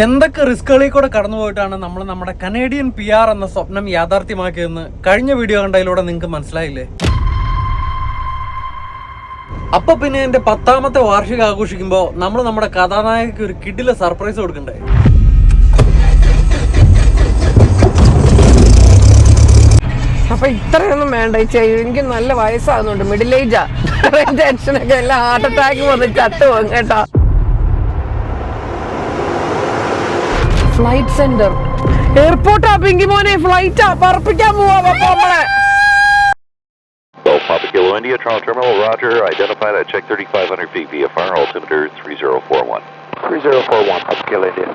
എന്തൊക്കെ റിസ്കുകളിൽ കൂടെ കടന്നുപോയിട്ടാണ് നമ്മൾ നമ്മുടെ കനേഡിയൻ PR എന്ന സ്വപ്നം യാഥാർത്ഥ്യമാക്കിയതെന്ന് കഴിഞ്ഞ വീഡിയോ കണ്ടതിലൂടെ നിങ്ങൾക്ക് മനസ്സിലായില്ലേ? അപ്പൊ പിന്നെ എന്റെ 10ാമത്തെ വാർഷികം ആഘോഷിക്കുമ്പോൾ നമ്മൾ നമ്മുടെ കഥാനായകക്ക് ഒരു കിഡിലെ സർപ്രൈസ് കൊടുക്കണ്ടേ? അപ്പൊ ഇത്രയൊന്നും വേണ്ട. എനിക്ക് നല്ല വയസ്സാകുന്നുണ്ട്, മിഡിൽ ഏജാ. ടെൻഷനൊക്കെ എല്ലാം ഹാർട്ട് അറ്റാക്ക് വന്ന് ചത്തു പോകും കേട്ടോ. ഫ്ലൈറ്റ് സെന്റർ എയർപോർട്ടാ പിങ്കി മോനെ, ഫ്ലൈറ്റാ പറപ്പിക്കാൻ പോവാ നമ്മളെ. Papa Kilo India, Toronto Terminal, Roger. Identified at check 3,500 feet VFR, altimeter 3041. 3041, Papa Kilo India.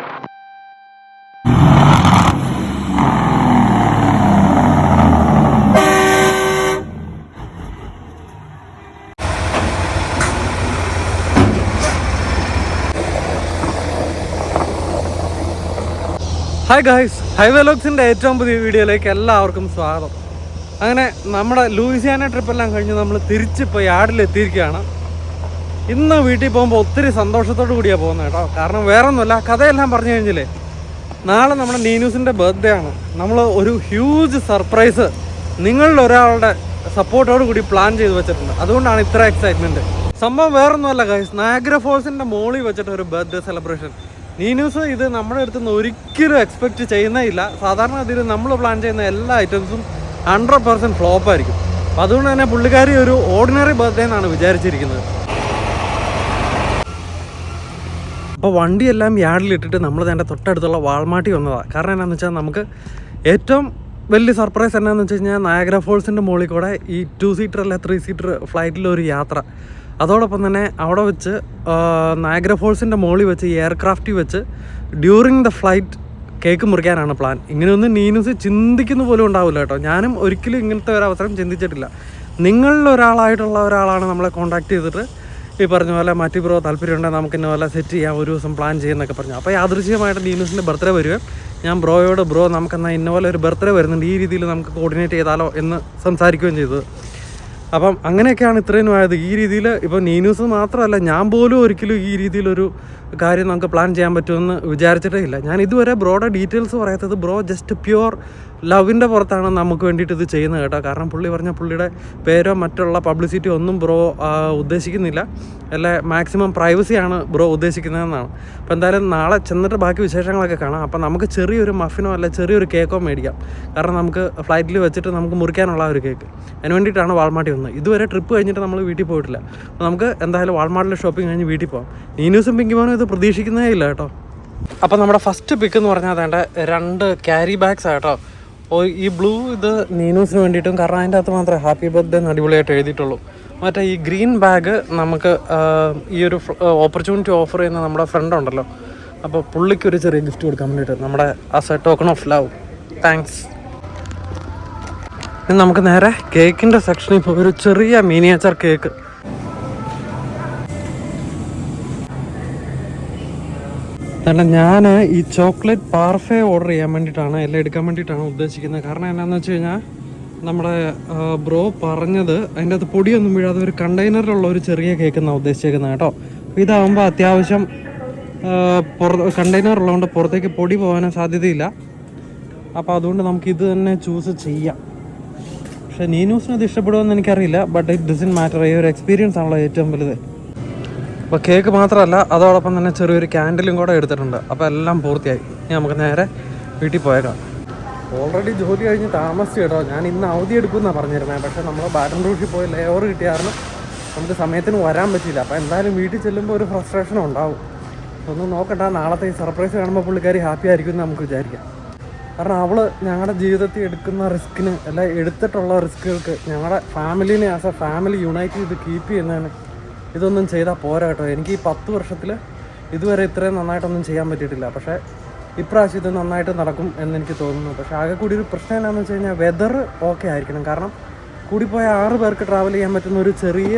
Hi guys, highway ലോഗ്സിൻ്റെ ഏറ്റവും പുതിയ വീഡിയോയിലേക്ക് എല്ലാവർക്കും സ്വാഗതം. അങ്ങനെ നമ്മുടെ ലൂയിസിയാന ട്രിപ്പെല്ലാം കഴിഞ്ഞ് നമ്മൾ തിരിച്ചിപ്പോൾ യാർഡിലെത്തിയിരിക്കുകയാണ്. ഇന്ന് വീട്ടിൽ പോകുമ്പോൾ ഒത്തിരി സന്തോഷത്തോടു കൂടിയാണ് പോകുന്നത് കേട്ടോ. കാരണം വേറെ ഒന്നുമല്ല, കഥയെല്ലാം പറഞ്ഞു കഴിഞ്ഞില്ലേ, നാളെ നമ്മുടെ നീനൂസിൻ്റെ ബർത്ത്ഡേ ആണ്. നമ്മൾ ഒരു ഹ്യൂജ് സർപ്രൈസ് നിങ്ങളിൽ ഒരാളുടെ സപ്പോർട്ടോട് കൂടി പ്ലാൻ ചെയ്ത് വെച്ചിട്ടുണ്ട്. അതുകൊണ്ടാണ് ഇത്ര എക്സൈറ്റ്മെൻറ്റ്. സംഭവം വേറൊന്നുമല്ല ഗായ്സ്, നയാഗ്ര ഫോൾസിൻ്റെ മോളിൽ വെച്ചിട്ട് ഒരു ബർത്ത്ഡേ സെലിബ്രേഷൻ. നീനൂസ് ഇത് നമ്മുടെ അടുത്ത് നിന്ന് ഒരിക്കലും എക്സ്പെക്റ്റ് ചെയ്യുന്നേ ഇല്ല. സാധാരണ ഇതിൽ നമ്മൾ പ്ലാൻ ചെയ്യുന്ന എല്ലാ ഐറ്റംസും 100% ഫ്ലോപ്പായിരിക്കും. അപ്പം അതുകൊണ്ട് തന്നെ പുള്ളിക്കാരി ഒരു ഓർഡിനറി ബർത്ത്ഡേ എന്നാണ് വിചാരിച്ചിരിക്കുന്നത്. അപ്പോൾ വണ്ടിയെല്ലാം യാർഡിലിട്ടിട്ട് നമ്മൾ തന്നെ തൊട്ടടുത്തുള്ള വാൾമാർട്ടിൽ വന്നതാണ്. കാരണം എന്താണെന്ന് വെച്ചാൽ നമുക്ക് ഏറ്റവും വലിയ സർപ്രൈസ് എന്നാന്ന് വെച്ച് കഴിഞ്ഞാൽ നയാഗ്ര ഫോൾസിൻ്റെ മുകളിൽ കൂടെ ഈ 2 സീറ്റർ അല്ല 3 സീറ്റർ ഫ്ലൈറ്റിലൊരു യാത്ര. അതോടൊപ്പം തന്നെ അവിടെ വെച്ച് നയാഗ്ര ഫോൾസിൻ്റെ മുകളിൽ വെച്ച് എയർക്രാഫ്റ്റിൽ വെച്ച് ഡ്യൂറിങ് ദ ഫ്ലൈറ്റ് കേക്ക് മുറിക്കാനാണ് പ്ലാൻ. ഇങ്ങനെയൊന്നും നീനൂസ് ചിന്തിക്കുന്ന പോലും ഉണ്ടാവില്ല കേട്ടോ. ഞാനും ഒരിക്കലും ഇങ്ങനത്തെ ഒരു അവസരം ചിന്തിച്ചിട്ടില്ല. നിങ്ങളിൽ ഒരാളായിട്ടുള്ള ഒരാളാണ് നമ്മളെ കോൺടാക്ട് ചെയ്തിട്ട് ഈ പറഞ്ഞ പോലെ മറ്റു ബ്രോ താല്പര്യമുണ്ടെങ്കിൽ നമുക്ക് ഇന്ന പോലെ സെറ്റ് ചെയ്യാം, ഒരു ദിവസം പ്ലാൻ ചെയ്യുന്നൊക്കെ പറഞ്ഞു. അപ്പോൾ യാദൃശ്ചികമായിട്ട് നീനൂസിൻ്റെ ബർത്ത്ഡേ വരുകയും ഞാൻ ബ്രോയോട് ബ്രോ നമുക്കെന്നാൽ ഇന്ന പോലെ ഒരു ബർത്ത്ഡേ വരുന്നുണ്ട്, ഈ രീതിയിൽ നമുക്ക് കോർഡിനേറ്റ് ചെയ്താലോ എന്ന് സംസാരിക്കുകയും ചെയ്തത്. അപ്പം അങ്ങനെയൊക്കെയാണ് ഇത്രയും ആയത്. ഈ രീതിയിൽ ഇപ്പോൾ നീനൂസ് മാത്രമല്ല, ഞാൻ പോലും ഒരിക്കലും ഈ രീതിയിലൊരു കാര്യം നമുക്ക് പ്ലാൻ ചെയ്യാൻ പറ്റുമെന്ന് വിചാരിച്ചിട്ടേ ഇല്ല. ഞാൻ ഇതുവരെ ബ്രോയുടെ ഡീറ്റെയിൽസ് പറയാത്തത് ബ്രോ ജസ്റ്റ് പ്യുവർ ലവിൻ്റെ പുറത്താണ് നമുക്ക് വേണ്ടിയിട്ട് ഇത് ചെയ്യുന്നത് കേട്ടോ. കാരണം പുള്ളി പറഞ്ഞ പുള്ളിയുടെ പേരോ മറ്റുള്ള പബ്ലിസിറ്റി ഒന്നും ബ്രോ ഉദ്ദേശിക്കുന്നില്ല. അല്ലെ മാക്സിമം പ്രൈവസിയാണ് ബ്രോ ഉദ്ദേശിക്കുന്നതെന്നാണ്. അപ്പോൾ എന്തായാലും നാളെ ചെന്നിട്ട് ബാക്കി വിശേഷങ്ങളൊക്കെ കാണാം. അപ്പോൾ നമുക്ക് ചെറിയൊരു മഫിനോ അല്ല ചെറിയൊരു കേക്കോ മേടിക്കാം. കാരണം നമുക്ക് ഫ്ലൈറ്റിൽ വെച്ചിട്ട് നമുക്ക് മുറിക്കാനുള്ള ഒരു കേക്ക്, അതിന് വേണ്ടിയിട്ടാണ് വാൾമാർട്ടിൽ വന്നത്. ഇതുവരെ ട്രിപ്പ് കഴിഞ്ഞിട്ട് നമ്മൾ വീട്ടിൽ പോയിട്ടില്ല. അപ്പോൾ നമുക്ക് എന്തായാലും വാൾമാർട്ടിൽ ഷോപ്പിംഗ് കഴിഞ്ഞ് വീട്ടിൽ പോകാം. നീനൂസും പിങ്കിമോനും ഇത് പ്രതീക്ഷിക്കുന്നേ ഇല്ല കേട്ടോ. അപ്പോൾ നമ്മുടെ ഫസ്റ്റ് പിക്ക് എന്ന് പറഞ്ഞാൽ അതേണ്ട 2 ക്യാരി ബാഗ്സ് ആട്ടോ. ഈ ബ്ലൂ ഇത് നീനൂസിന് വേണ്ടിയിട്ടും, കാരണം അതിൻ്റെ അകത്ത് മാത്രമേ ഹാപ്പി ബർത്ത്ഡേ എന്ന് അടിപൊളിയായിട്ട് എഴുതിയിട്ടുള്ളൂ. മറ്റേ ഈ ഗ്രീൻ ബാഗ് നമുക്ക് ഈ ഒരു ഓപ്പർച്യൂണിറ്റി ഓഫർ ചെയ്യുന്ന നമ്മുടെ ഫ്രണ്ട് ഉണ്ടല്ലോ, അപ്പോൾ പുള്ളിക്കൊരു ചെറിയ ഗിഫ്റ്റ് കൊടുക്കാൻ വേണ്ടിയിട്ട് നമ്മുടെ as A token of love, thanks. ഇനി നമുക്ക് നേരെ കേക്കിൻ്റെ സെക്ഷനിൽ ഇപ്പോൾ ഒരു ചെറിയ മിനിയേച്ചർ കേക്ക്. കാരണം ഞാൻ ഈ ചോക്ലേറ്റ് പാർഫേ ഓർഡർ ചെയ്യാൻ വേണ്ടിയിട്ടാണ്, എല്ലാം എടുക്കാൻ വേണ്ടിയിട്ടാണ് ഉദ്ദേശിക്കുന്നത്. കാരണം എന്താണെന്ന് വെച്ച് കഴിഞ്ഞാൽ നമ്മുടെ ബ്രോ പറഞ്ഞത് അതിൻ്റെ അകത്ത് പൊടിയൊന്നും വീഴാതെ ഒരു കണ്ടെയ്നറിലുള്ള ഒരു ചെറിയ കേക്ക് എന്നാണ് ഉദ്ദേശിച്ചേക്കുന്നത് കേട്ടോ. അപ്പോൾ ഇതാകുമ്പോൾ അത്യാവശ്യം കണ്ടെയ്നർ ഉള്ളതുകൊണ്ട് പുറത്തേക്ക് പൊടി പോകാൻ സാധ്യതയില്ല. അപ്പോൾ അതുകൊണ്ട് നമുക്ക് ഇത് തന്നെ ചൂസ് ചെയ്യാം. പക്ഷേ നീനൂസിന് അത് ഇഷ്ടപ്പെടുമെന്ന് എനിക്കറിയില്ല. But it doesn't matter. ഈ ഒരു എക്സ്പീരിയൻസ് ആണല്ലോ ഏറ്റവും വലുത്. അപ്പോൾ കേക്ക് മാത്രമല്ല, അതോടൊപ്പം തന്നെ ചെറിയൊരു ക്യാൻഡിലും കൂടെ എടുത്തിട്ടുണ്ട്. അപ്പോൾ എല്ലാം പൂർത്തിയായി. ഇനി നമുക്ക് നേരെ വീട്ടിൽ പോയേക്കാം. ഓൾറെഡി ജോലി കഴിഞ്ഞ് താമസിച്ചു കേട്ടോ. ഞാൻ ഇന്ന് അവധി എടുക്കുമെന്നാണ് പറഞ്ഞിരുന്നത്. പക്ഷേ നമ്മൾ ബാറ്റൺ റൂഷിൽ പോയി ലേവർ കിട്ടിയായിരുന്നു, നമുക്ക് സമയത്തിന് വരാൻ പറ്റിയില്ല. അപ്പോൾ എന്തായാലും വീട്ടിൽ ചെല്ലുമ്പോൾ ഒരു ഫ്രസ്ട്രേഷൻ ഉണ്ടാവും. ഒന്നും നോക്കണ്ട, നാളത്തെ ഈ സർപ്രൈസ് കാണുമ്പോൾ പുള്ളിക്കാരി ഹാപ്പി ആയിരിക്കും എന്ന് നമുക്ക് വിചാരിക്കാം. കാരണം അവൾ ഞങ്ങളുടെ ജീവിതത്തിൽ എടുക്കുന്ന റിസ്കിന് അല്ല, എടുത്തിട്ടുള്ള റിസ്കുകൾക്ക് ഞങ്ങളുടെ ഫാമിലിനെ ആസ് എ ഫാമിലി യുണൈറ്റ് ചെയ്ത് കീപ്പ് ചെയ്യുന്നതിന് ഇതൊന്നും ചെയ്താൽ പോരാ കേട്ടോ. എനിക്ക് ഈ 10 വർഷത്തിൽ ഇതുവരെ ഇത്രയും നന്നായിട്ടൊന്നും ചെയ്യാൻ പറ്റിയിട്ടില്ല. പക്ഷേ ഇപ്രാവശ്യം ഇത് നന്നായിട്ട് നടക്കും എന്നെനിക്ക് തോന്നുന്നു. പക്ഷേ ആകെ കൂടി ഒരു പ്രശ്നം എന്താണെന്ന് വെച്ച് കഴിഞ്ഞാൽ വെതർ ഓക്കെ ആയിരിക്കണം. കാരണം കൂടിപ്പോയ 6 പേർക്ക് ട്രാവൽ ചെയ്യാൻ പറ്റുന്ന ഒരു ചെറിയ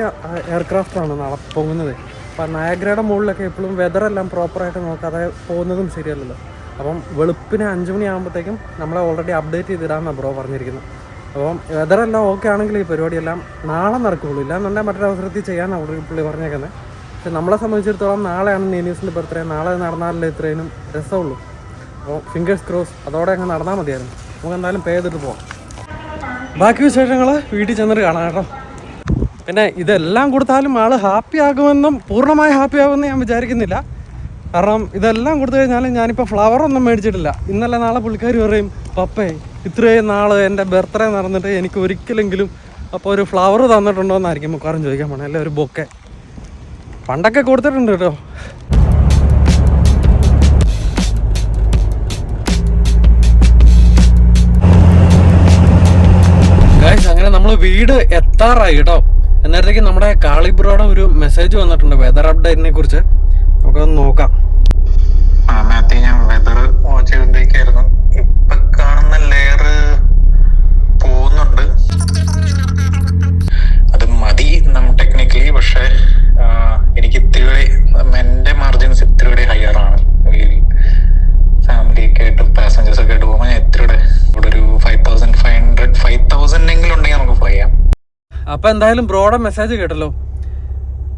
എയർക്രാഫ്റ്റാണ് നാളെ പോകുന്നത്. അപ്പം നയാഗ്രയുടെ മുകളിലൊക്കെ എപ്പോഴും വെതറെല്ലാം പ്രോപ്പറായിട്ട് നോക്കാതെ പോകുന്നതും ശരിയല്ലല്ലോ. അപ്പം വെളുപ്പിന് 5 മണിയാകുമ്പോഴത്തേക്കും നമ്മളെ ഓൾറെഡി അപ്ഡേറ്റ് ചെയ്തിടാമെന്നാണ് ബ്രോ പറഞ്ഞിരിക്കുന്നത്. അപ്പം വെതറെല്ലാം ഓക്കെ ആണെങ്കിൽ ഈ പരിപാടിയെല്ലാം നാളെ നടക്കുകയുള്ളൂ. ഇല്ലാന്നുണ്ടെങ്കിൽ മറ്റൊരവസരത്തിൽ ചെയ്യാനാണ് പുള്ളി പറഞ്ഞേക്കുന്നത്. പക്ഷെ നമ്മളെ സംബന്ധിച്ചിടത്തോളം നാളെയാണ് നീനൂസിൻ്റെ ബർത്ത്ഡേ. നാളെ നടന്നാലല്ലേ ഇത്രയും രസമുള്ളൂ. അപ്പോൾ ഫിംഗേഴ്സ് ക്രോസ് അതോടെ അങ്ങ് നടന്നാൽ മതിയായിരുന്നു. നമുക്ക് എന്തായാലും പേ ചെയ്തിട്ട് പോകാം. ബാക്കി വിശേഷങ്ങൾ വീട്ടിൽ ചെന്നിട്ട് കാണാം കേട്ടോ. പിന്നെ ഇതെല്ലാം കൊടുത്താലും ആൾ ഹാപ്പി ആകുമെന്നും പൂർണ്ണമായി ഹാപ്പി ആകുമെന്ന് ഞാൻ വിചാരിക്കുന്നില്ല. കാരണം ഇതെല്ലാം കൊടുത്തു കഴിഞ്ഞാലും ഞാനിപ്പോൾ ഫ്ലവറൊന്നും മേടിച്ചിട്ടില്ല. ഇന്നലെ നാളെ പുള്ളിക്കാർ പറയും, പപ്പേ ഇത്രയും നാൾ എൻ്റെ ബർത്ത്ഡേ നടന്നിട്ട് എനിക്ക് ഒരിക്കലെങ്കിലും അപ്പോൾ ഒരു ഫ്ലവർ തന്നിട്ടുണ്ടോ എന്നായിരിക്കും മിക്കവാറും ചോദിക്കാൻ പോണേ, അല്ലെ ഒരു ബൊക്കെ. പണ്ടൊക്കെ കൊടുത്തിട്ടുണ്ട് കേട്ടോ. അങ്ങനെ നമ്മൾ വീട് എത്താറായി കേട്ടോ. എന്നേരത്തേക്ക് നമ്മുടെ കാളിബ്രോയുടെ ഒരു മെസ്സേജ് വന്നിട്ടുണ്ട് വെതർ അപ്ഡേറ്റിനെ കുറിച്ച്. നമുക്കൊന്ന് നോക്കാം. ഞാൻ വെതർ വാച്ച് ചെയ്തോണ്ടിരിക്കായിരുന്നു. ഇപ്പൊ കാണുന്ന ലെയർ പോകുന്നുണ്ട്. അത് മതി ടെക്നിക്കലി. പക്ഷെ എനിക്ക് ഇത്തിരി എന്റെ മാർജിൻസ് ഇത്തിരി ഹയർ ആണ്. ഫാമിലി ഒക്കെ ആയിട്ട് പാസഞ്ചേഴ്സ് ഒക്കെ ആയിട്ട് പോകുമ്പോൾ ഞാൻ ഇത്തിരി ഇവിടെ ഒരു 5,500 എങ്കിലും ഉണ്ടെങ്കിൽ നമുക്ക് ഫ്ലൈ ചെയ്യാം. അപ്പൊ എന്തായാലും ബ്രോയുടെ മെസ്സേജ് കേട്ടല്ലോ.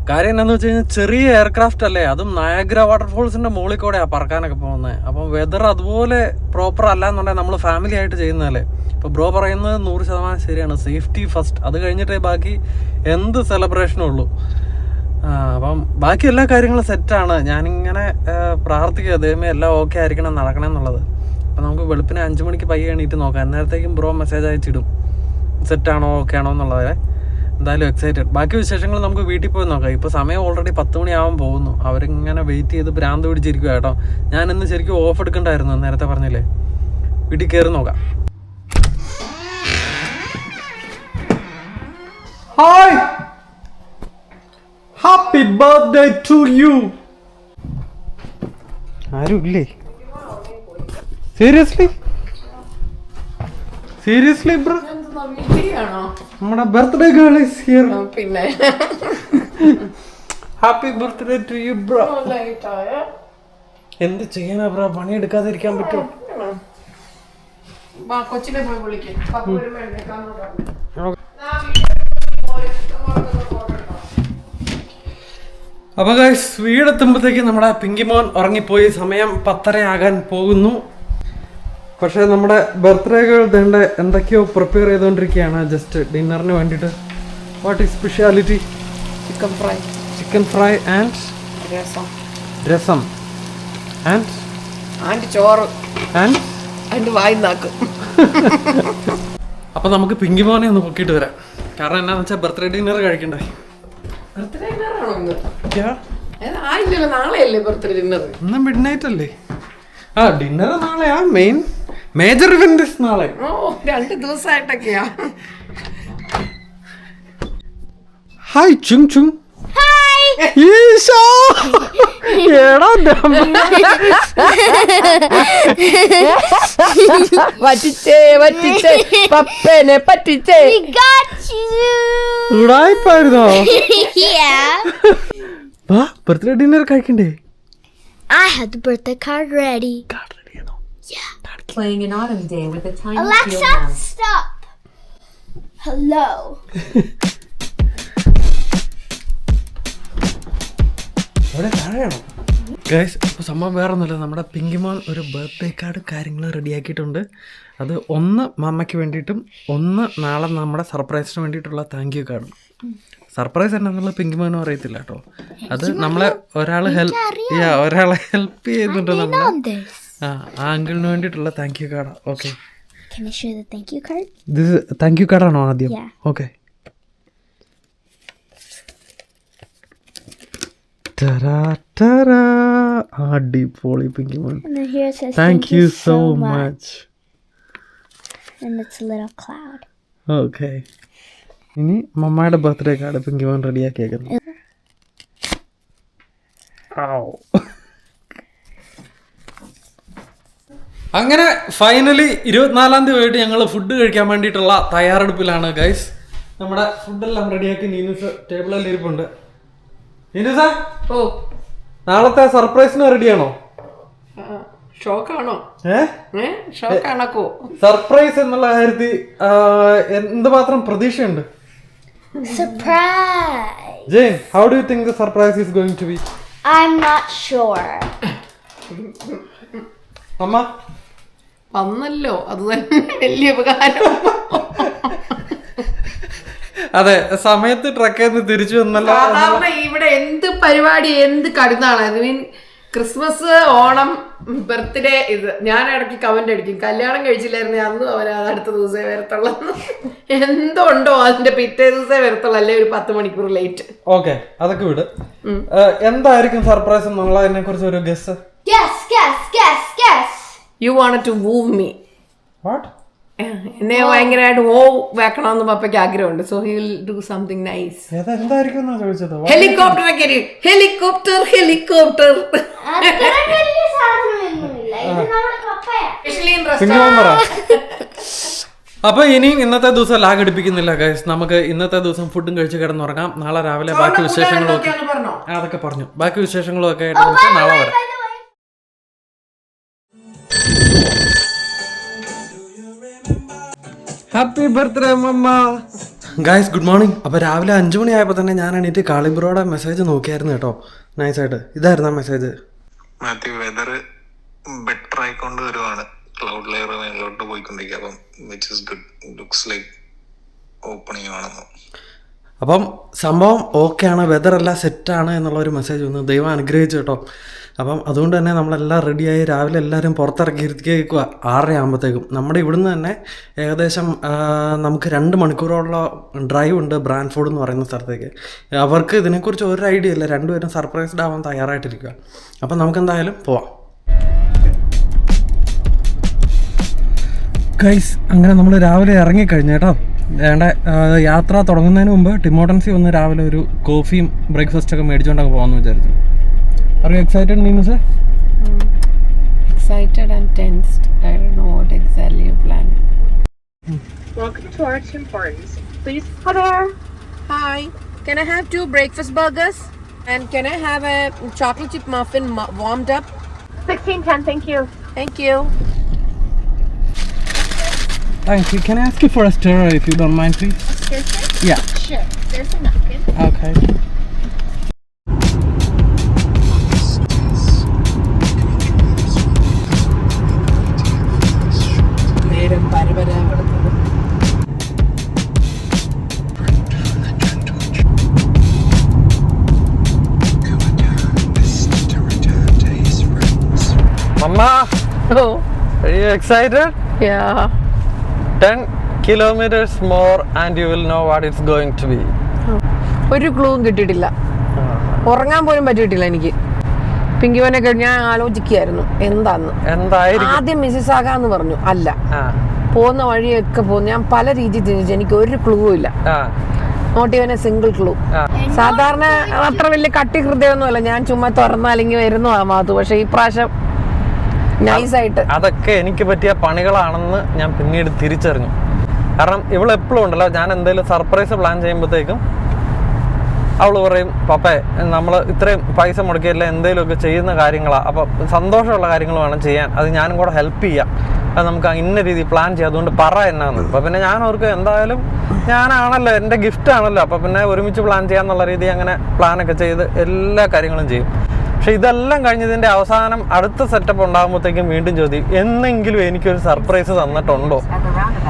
കാര്യം എന്താണെന്ന് വെച്ച് കഴിഞ്ഞാൽ ചെറിയ എയർക്രാഫ്റ്റ് അല്ലേ, അതും നയാഗ്ര വാട്ടർഫോൾസിന്റെ മുകളിൽ കൂടെയാണ് പറക്കാനൊക്കെ പോകുന്നത്. അപ്പം വെതർ അതുപോലെ പ്രോപ്പർ അല്ല എന്നുണ്ടെങ്കിൽ നമ്മൾ ഫാമിലി ആയിട്ട് ചെയ്യുന്നതല്ലേ. ഇപ്പോൾ ബ്രോ പറയുന്നത് 100% ശരിയാണ്. സേഫ്റ്റി ഫസ്റ്റ്, അത് കഴിഞ്ഞിട്ടേ ബാക്കി എന്ത് സെലിബ്രേഷനും ഉള്ളൂ. അപ്പം ബാക്കി എല്ലാ കാര്യങ്ങളും സെറ്റാണ്. ഞാനിങ്ങനെ പ്രാർത്ഥിക്കുക, ദൈവമേ എല്ലാം ഓക്കെ ആയിരിക്കണം, നടക്കണം എന്നുള്ളത്. അപ്പം നമുക്ക് വെളുപ്പിന് 5 മണിക്ക് പയ്യെ എണീറ്റ് നോക്കാം. അന്നേരത്തേക്കും ബ്രോ മെസ്സേജ് അയച്ചിടും സെറ്റാണോ ഓക്കെ ആണോ എന്നുള്ളത്. എന്തായാലും എക്സൈറ്റഡ്. ബാക്കി വിശേഷങ്ങൾ നമുക്ക് വീട്ടിൽ പോയി നോക്കാം. ഇപ്പോൾ സമയം ഓൾറെഡി 10 മണിയാവാൻ പോകുന്നു. അവരിങ്ങനെ വെയിറ്റ് ചെയ്ത് ഭ്രാന്ത് പിടിച്ചിരിക്കുക കേട്ടോ. ഞാനിന്ന് ശരിക്കും ഓഫ് എടുക്കണ്ടായിരുന്നു, നേരത്തെ പറഞ്ഞില്ലേ. വീട്ടിൽ കയറി നോക്കാം. Hi, happy birthday to you. ആരും ഇല്ലേ? സീരിയസ്ലി ബ്രോ, നമ്മുടെ ബർത്ത്ഡേ ഗേൾ ഈസ് ഹിയർ. പിന്നെ happy birthday to you bro. എന്ത് ചെയ്യാനാ ബ്രോ, പണിയെടുക്കാതിരിക്കാൻ പറ്റുമോ? കൊച്ചിനെ പോയി വിളിക്കും. അപ്പോൾ ഗൈസ്, വീടെത്തുമ്പോഴത്തേക്ക് നമ്മുടെ പിങ്കിമോൻ ഉറങ്ങിപ്പോയി. സമയം 10:30 ആകാൻ പോകുന്നു. പക്ഷേ നമ്മുടെ ബർത്ത്ഡേ ഗേൾ വേണ്ട എന്തൊക്കെയോ പ്രിപ്പയർ ചെയ്തുകൊണ്ടിരിക്കുകയാണ് ജസ്റ്റ് ഡിന്നറിന് വേണ്ടിയിട്ട്. What is speciality? Chicken fry and രസം ആൻഡ് ചോറ് ആൻഡ് വായി നാക്ക്. അപ്പോൾ നമുക്ക് പിങ്കിമോനെ ഒന്ന് പൊക്കിയിട്ട് വരാം. കാരണം എന്താണെന്ന് വെച്ചാൽ ബർത്ത്ഡേ ഡിന്നർ കഴിക്കണ്ടേ. നാളെയല്ലേ ബർത്ത്ഡേ ഡിന്നർ? ഇന്ന് മിഡ് നൈറ്റ് അല്ലേ? ആ ഡിന്നർ നാളെയാ. മേജർ ഇവന്റ് നാളെ. 2 ദിവസമായിട്ടൊക്കെയാ. ഹായ് ചുങ് ചുങ്. ഈശോ, പറ്റിച്ചേ പപ്പനെ പറ്റിച്ചേ. ഉടായിപ്പായിരുന്നോ? വാ, ബർത്ത്ഡേ ഡിന്നർ കഴിക്കണ്ടേ? I had the birthday card ready. Yeah. Playing an autumn day with a tiny Alexa, field mouse. stop. Hello. Guys, അപ്പോൾ സംഭവം വേറെ ഒന്നുമില്ല. നമ്മുടെ പിങ്കിമോൻ ഒരു ബർത്ത്ഡേ കാർഡ് കാര്യങ്ങൾ റെഡിയാക്കിയിട്ടുണ്ട്. അത് ഒന്ന് മമ്മയ്ക്ക് വേണ്ടിയിട്ടും ഒന്ന് നാളെ നമ്മുടെ സർപ്രൈസിന് വേണ്ടിയിട്ടുള്ള താങ്ക് യു കാർഡും. സർപ്രൈസ് എന്നാന്നുള്ള പിങ്കിമോനും അറിയത്തില്ല കേട്ടോ. അത് നമ്മളെ ഒരാളെ ഹെൽപ്പ് ചെയ്യുന്നുണ്ട്. നമ്മൾ ആ അങ്കിളിന് വേണ്ടിയിട്ടുള്ള താങ്ക് യു കാർഡാണ്. Okay, Can I show the thank you card? ഇത് താങ്ക് യു കാർഡാണോ ആദ്യം? ഓക്കെ. അടിപൊളി പിങ്കിമോൻ. And then here it says Thank you so much. And it's a little cloud. Okay, ഇനി മമ്മയുടെ ബർത്ത്ഡേ കാർഡ് പിങ്കിമോൻ റെഡിയാക്കിയേക്കുന്നു. അങ്ങനെ ഫൈനലി 24-ാം തീയതി ആയിട്ട് ഞങ്ങൾ food കഴിക്കാൻ വേണ്ടിയിട്ടുള്ള തയ്യാറെടുപ്പിലാണ് ഗൈസ്. നമ്മുടെ ഫുഡെല്ലാം റെഡിയാക്കി നീനുസ് ടേബിളിൽ ഇരിപ്പുണ്ട്. നീനുസ, ഓ നാളത്തെ സർപ്രൈസിന് റെഡിയാണോ? ഷോക്കാണോ? സർപ്രൈസ് എന്നുള്ള കാര്യത്തിൽ എന്തുമാത്രം പ്രതീക്ഷയുണ്ട്? Surprise! Jane, how do you think the surprise is going to be? I'm not sure. Amma? വന്നല്ലോ അത് തന്നെ വലിയ ഉപകാരം. അതെ, സമയത്ത് ട്രക്കിൽ നിന്ന് തിരിച്ചു വന്നല്ലോ. സാധാരണ ഇവിടെ എന്ത് പരിപാടി എന്ത് കടുന്നാണ്. I mean Christmas, Onam, birthday, ഇത് ഞാൻ ഇടയ്ക്ക് കമന്റ് അടിക്കും. കല്യാണം കഴിച്ചില്ലായിരുന്നു അന്നും അവൻ അടുത്ത ദിവസമേ വരത്തുള്ളൂ. എന്തുണ്ടോ അതിന്റെ പിറ്റേ ദിവസമേ വരത്തുള്ളൂ, അല്ലെ ഒരു 10 മണിക്കൂർ ലേറ്റ്. ഓക്കെ, അതൊക്കെ വിട്. എന്തായിരിക്കും സർപ്രൈസ് എന്നുള്ള അതിനെ കുറിച്ച് ഒരു guess? Guess. You wanted to woo me. What? എന്നെ ഭയങ്കരമായിട്ട് വെക്കണമെന്ന് പപ്പയ്ക്ക് ആഗ്രഹമുണ്ട്. So he will do something nice. എന്തായിരിക്കും ചോദിച്ചത്? ഹെലികോപ്റ്റർ ഒക്കെ ഹെലികോപ്റ്റർ അപ്പൊ ഇനി ഇന്നത്തെ ദിവസം ലാഗ് അടിപ്പിക്കുന്നില്ല ഗൈസ്. നമുക്ക് ഇന്നത്തെ ദിവസം ഫുഡും കഴിച്ച് കിടന്നുറങ്ങാം. നാളെ രാവിലെ ബാക്കി വിശേഷങ്ങളും ഒക്കെ അതൊക്കെ പറഞ്ഞു. ബാക്കി വിശേഷങ്ങളും ഒക്കെ ആയിട്ട് നമുക്ക് നാളെ വരാം. Happy birthday mamma. Guys good morning. അപ്പോൾ രാവിലെ 5 മണിയായപ്പോൾ തന്നെ ഞാൻ എണീറ്റ് കാളിബ്രോയുടെ മെസ്സേജ് നോക്കിയായിരുന്നു കേട്ടോ. നൈസായിട്ട് ഇതായിരുന്നു ആ മെസ്സേജ്. മാത്യു, വെതർ ബെറ്റർ ആയിക്കൊണ്ട് വരുവാണ്. ക്ലൗഡ് ലെയർ മേലോട്ട് പോയിക്കൊണ്ടിരിക്കുക. അപ്പം which is good. Looks like opening ആണെന്ന്. അപ്പം സംഭവം ഓക്കെയാണ്, വെതറെല്ലാം സെറ്റാണ് എന്നുള്ളൊരു മെസ്സേജ് വന്നു. ദൈവം അനുഗ്രഹിച്ചു കേട്ടോ. അപ്പം അതുകൊണ്ട് തന്നെ നമ്മളെല്ലാം റെഡിയായി രാവിലെ എല്ലാവരും പുറത്തിറക്കിയിരിക്കുക 6:30 ആകുമ്പോഴത്തേക്കും. നമ്മുടെ ഇവിടുന്ന് തന്നെ ഏകദേശം നമുക്ക് 2 മണിക്കൂറുള്ള ഡ്രൈവ് ഉണ്ട് ബ്രാൻഫോർഡ് എന്ന് പറയുന്ന സ്ഥലത്തേക്ക്. അവർക്ക് ഇതിനെക്കുറിച്ച് ഒരു ഐഡിയ ഇല്ല, രണ്ടുപേരും സർപ്രൈസ്ഡ് ആവാൻ തയ്യാറായിട്ടിരിക്കുക. അപ്പം നമുക്കെന്തായാലും പോവാം. ഗൈസ് അങ്ങനെ നമ്മൾ രാവിലെ ഇറങ്ങിക്കഴിഞ്ഞു കേട്ടോ. വേണ്ട യാത്ര തുടങ്ങുന്നതിന് മുമ്പ് ടിമോട്ടൻസി വന്ന് രാവിലെ ഒരു കോഫിയും ബ്രേക്ക്ഫാസ്റ്റൊക്കെ മേടിച്ചുകൊണ്ടൊക്കെ പോകാമെന്ന് വിചാരിച്ചു. Are you excited, Mimuse? Excited and tensed. I don't know what exactly you're planning. Welcome to our Tim Hortons. Please. Hi there. Hi. Can I have 2 breakfast burgers? And can I have a chocolate chip muffin warmed up? 1610, thank you. Thank you. Thank you. Can I ask you for a stir if you don't mind, please? Stir? Yeah. Sure. There's a napkin. Okay. നേരം പരപരാപ്പെടുന്നത്. Mama, Oh, are you excited? yeah. 10 kilometers more and you will know what it's going to be. ഒരു ക്ലൂവും കിട്ടിയിട്ടില്ല. ഉറങ്ങാൻ പോലും പറ്റിയിട്ടില്ല എനിക്ക്. പിങ്കിവനൊക്കെ ഞാൻ ആലോചിക്കുകയായിരുന്നു എന്താന്ന്. എന്തായിരിക്കും? ആദ്യം മിസ്സിസ് ആകാന്ന് പറഞ്ഞു. അല്ല, പോകുന്ന വഴിയൊക്കെ പോകുന്നു. ഞാൻ പല രീതിയിൽ ചിന്തിച്ചു. എനിക്ക് ഒരു ക്ലൂ ഇല്ല. Not even a single clue. സാധാരണ അത്ര വലിയ കട്ടി ഹൃദയമൊന്നുമല്ല. ഞാൻ ചുമ്മാ തുറന്നാലെങ്കിൽ വരുന്നു ആ മാത്തു. പക്ഷെ ഈ പ്രാവശ്യം നൈസായിട്ട് അതൊക്കെ എനിക്ക് പറ്റിയ പണികളാണെന്ന് ഞാൻ പിന്നീട് തിരിച്ചറിഞ്ഞു. കാരണം ഇവളെപ്പോഴും ഉണ്ടല്ലോ, ഞാൻ എന്തെങ്കിലും സർപ്രൈസ് പ്ലാൻ ചെയ്യുമ്പോഴത്തേക്കും അവൾ പറയും, പപ്പേ നമ്മൾ ഇത്രയും പൈസ മുടക്കിയല്ല എന്തെങ്കിലുമൊക്കെ ചെയ്യുന്ന കാര്യങ്ങളാണ്, അപ്പോൾ സന്തോഷമുള്ള കാര്യങ്ങൾ വേണം ചെയ്യാൻ, അത് ഞാനും കൂടെ ഹെൽപ്പ് ചെയ്യാം, അത് നമുക്ക് ഇന്ന രീതി പ്ലാൻ ചെയ്യാം, അതുകൊണ്ട് പറ എന്നാന്ന്. അപ്പോൾ പിന്നെ ഞാൻ ഓർക്ക് എന്തായാലും ഞാനാണല്ലോ, എൻ്റെ ഗിഫ്റ്റ് ആണല്ലോ, അപ്പോൾ പിന്നെ ഒരുമിച്ച് പ്ലാൻ ചെയ്യാന്നുള്ള രീതി അങ്ങനെ പ്ലാനൊക്കെ ചെയ്ത് എല്ലാ കാര്യങ്ങളും ചെയ്യും. പക്ഷെ ഇതെല്ലാം കഴിഞ്ഞതിൻ്റെ അവസാനം അടുത്ത സെറ്റപ്പ് ഉണ്ടാകുമ്പോഴത്തേക്കും വീണ്ടും ചോദ്യം, എന്നെങ്കിലും എനിക്കൊരു സർപ്രൈസ് തന്നിട്ടുണ്ടോ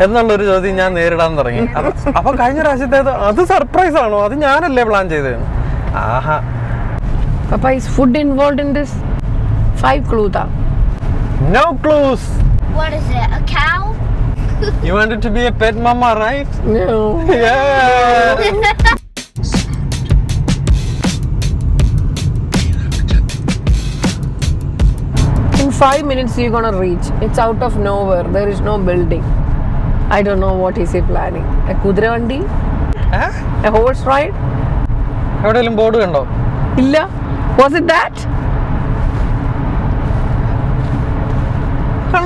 എന്നുള്ളൊരു ചോദ്യം ഞാൻ നേരിടാൻ തുടങ്ങി. അപ്പൊ കഴിഞ്ഞ പ്രാവശ്യത്തേത് അത് സർപ്രൈസ് ആണോ, അത് ഞാനല്ലേ പ്ലാൻ ചെയ്തത്? ആഹാ. Papa, is food involved in this? 5 clues. No clues. What is it? A cow? You wanted to be a pet mama, right? No. Yeah. In 5 minutes you're gonna reach. It's out of nowhere. There is no building. I don't know what is he planning. A kudra vandi? A horse ride? എവിടെയെങ്കിലും board കണ്ടോ? ഇല്ല. Was it that?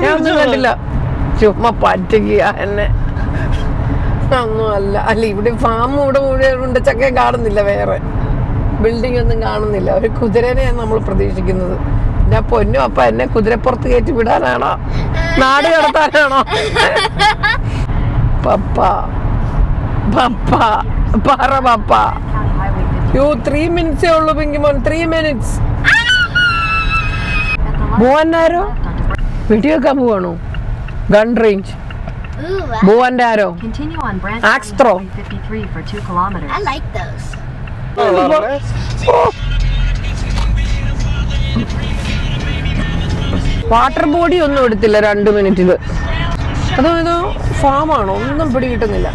ഞാൻ കണ്ടില്ല. ചുമ്മാ പറ്റുക എന്നെ. ഒന്നും അല്ല. അല്ല, ഇവിടെ ഫാം ഇവിടെ ഉണ്ട്, ചക്ക കാണുന്നില്ല, വേറെ ബിൽഡിംഗ് ഒന്നും കാണുന്നില്ല. ഒരു കുതിരനെയാണ് നമ്മൾ പ്രതീക്ഷിക്കുന്നത്. ഞാൻ പൊന്നു അപ്പ എന്നെ കുതിരപ്പുറത്ത് കയറ്റി വിടാനാണോ, നാട് കടത്താനാണോ? പപ്പ പപ്പ പറ പാപ്പ. യോ 3 minutes ഉള്ളൂ പിങ്കിമോൻ, 3 minutes. ഭുവന്റെ ആരോ വെടിവെക്കാൻ പോവാണോ? Gun range. Ooh, ഭുവന്റെ ആരോ Continue on branch Axe throw. 53 for 2 kilometers. I like those. Water body ഒന്നും എടുത്തില്ല 2 മിനിറ്റില്. അതോ ഇതോ ഫാമാണോ? ഒന്നും പിടി കിട്ടുന്നില്ല.